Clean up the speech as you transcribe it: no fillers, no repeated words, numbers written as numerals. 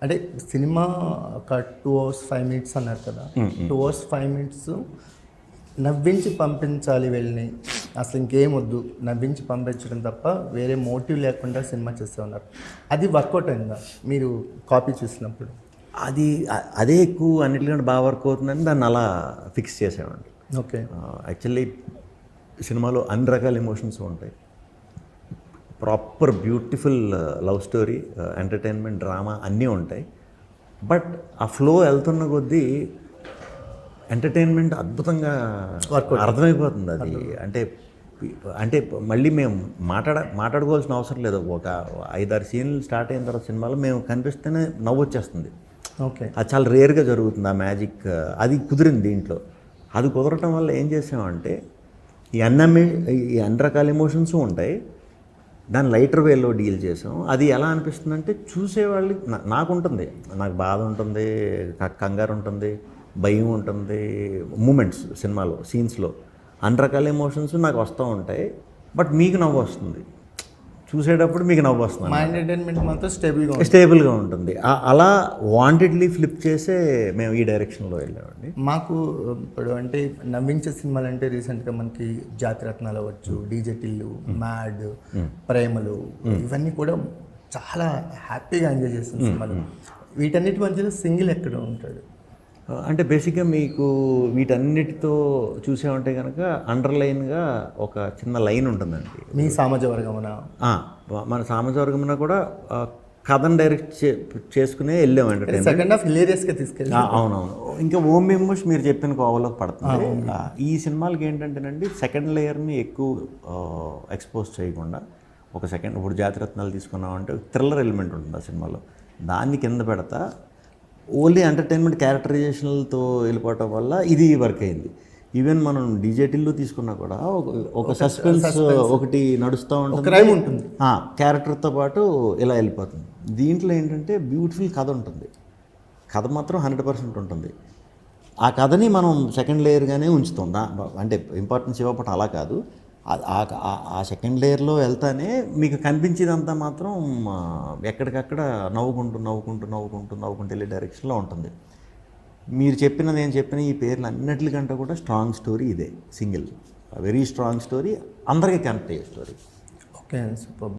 అంటే సినిమా ఒక 2 hours 5 minutes అన్నారు కదా, 2 hours 5 minutes నవ్వించి పంపించాలి వెళ్ళి, అసలు ఇంకేం వద్దు, నవ్వించి పంపించడం తప్ప వేరే మోటివ్ లేకుండా సినిమా చేస్తూ ఉన్నారు. అది వర్కౌట్ అయిందా మీరు కాపీ చూసినప్పుడు? అదే ఎక్కువ అన్నిటికంటే బాగా వర్క్ అవుతుందని దాన్ని అలా ఫిక్స్ చేసామండి. ఓకే. యాక్చువల్లీ సినిమాలో అన్ని రకాల ఎమోషన్స్ ఉంటాయి. Proper beautiful love story, entertainment, drama అన్నీ ఉంటాయి. బట్ ఆ ఫ్లో వెళ్తున్న కొద్దీ ఎంటర్టైన్మెంట్ అద్భుతంగా అర్థమైపోతుంది. అది అంటే మళ్ళీ మేము మాట్లాడుకోవాల్సిన అవసరం లేదు. ఒక 5-6 సీన్లు స్టార్ట్ అయిన తర్వాత సినిమాలో మేము కనిపిస్తేనే నవ్వు వచ్చేస్తుంది. ఓకే. అది చాలా రేర్గా జరుగుతుంది ఆ మ్యాజిక్. అది కుదిరింది దీంట్లో. అది కుదరటం వల్ల ఏం చేసామంటే ఈ అన్ని రకాల ఎమోషన్స్ ఉంటాయి, దాన్ని లైటర్ వేలో డీల్ చేసాం. అది ఎలా అనిపిస్తుందంటే చూసేవాళ్ళకి నాకు ఉంటుంది, నాకు బాధ ఉంటుంది, కంగారు ఉంటుంది, భయం ఉంటుంది, మూమెంట్స్ సినిమాలో సీన్స్లో అన్ని రకాల ఎమోషన్స్ నాకు వస్తూ ఉంటాయి. బట్ మీకు నవ్వు వస్తుంది, చూసేటప్పుడు మీకు నవ్వు వస్తుంది. మా ఎంటర్టైన్మెంట్ మాత్రం స్టేబుల్గా ఉంటుంది. అలా వాంటెడ్లీ ఫ్లిప్ చేసే మేము ఈ డైరెక్షన్లో వెళ్ళామండి. మాకు ఇప్పుడు అంటే నవ్వించే సినిమాలు అంటే రీసెంట్గా మనకి జాతిరత్నాలు అవ్వచ్చు, డీజే టిల్లు, మ్యాడ్, ప్రేమలు, ఇవన్నీ కూడా చాలా హ్యాపీగా ఎంజాయ్ చేస్తున్న సినిమాలు. వీటన్నిటి మధ్యలో సింగిల్ ఎక్కడ ఉంటాడు? అంటే బేసిక్గా మీకు వీటన్నిటితో చూసామంటే కనుక అండర్లైన్గా ఒక చిన్న లైన్ ఉంటుందండి. మీ సామాజ వర్గమున, మన సామాజ వర్గమున కూడా కథను డైరెక్ట్ చేసుకునే వెళ్ళామంటే సెకండ్ హాఫ్ హిలేరియస్గా తీసుకెళ్ళి. అవునవును. ఇంకా ఓం మెంబర్స్ మీరు చెప్పిన కోవలోకి పడుతుంది. ఈ సినిమాలకి ఏంటంటేనండి సెకండ్ లేయర్ని ఎక్కువ ఎక్స్పోజ్ చేయకుండా ఒక సెకండ్, ఇప్పుడు జాతిరత్నాలు తీసుకున్నామంటే థ్రిల్లర్ ఎలిమెంట్ ఉంటుంది ఆ సినిమాలో, దాన్ని కింద పెడతా ఓన్లీ ఎంటర్టైన్మెంట్ క్యారెక్టరైజేషన్లతో వెళ్ళిపోవటం వల్ల ఇది వర్క్ అయింది. ఈవెన్ మనం డీజేటీల్లో తీసుకున్నా కూడా ఒక సస్పెన్స్ ఒకటి నడుస్తూ ఉంటుంది, క్యారెక్టర్తో పాటు ఇలా వెళ్ళిపోతుంది. దీంట్లో ఏంటంటే బ్యూటిఫుల్ కథ ఉంటుంది, కథ మాత్రం 100% ఉంటుంది. ఆ కథని మనం సెకండ్ లేయర్గానే ఉంచుతాం. అంటే ఇంపార్టెన్స్ ఇవ్వకపోవటం అలా కాదు, ఆ సెకండ్ లేయర్లో వెళ్తానే మీకు కనిపించేదంతా మాత్రం ఎక్కడికక్కడ నవ్వుకుంటూ వెళ్ళే డైరెక్షన్లో ఉంటుంది. మీరు చెప్పిన నేను చెప్పిన ఈ పేర్లు అన్నిటికంటే కూడా స్ట్రాంగ్ స్టోరీ ఇదే, సింగిల్ వెరీ స్ట్రాంగ్ స్టోరీ, అందరికీ కనెక్ట్ అయ్యే స్టోరీ. Okay, super.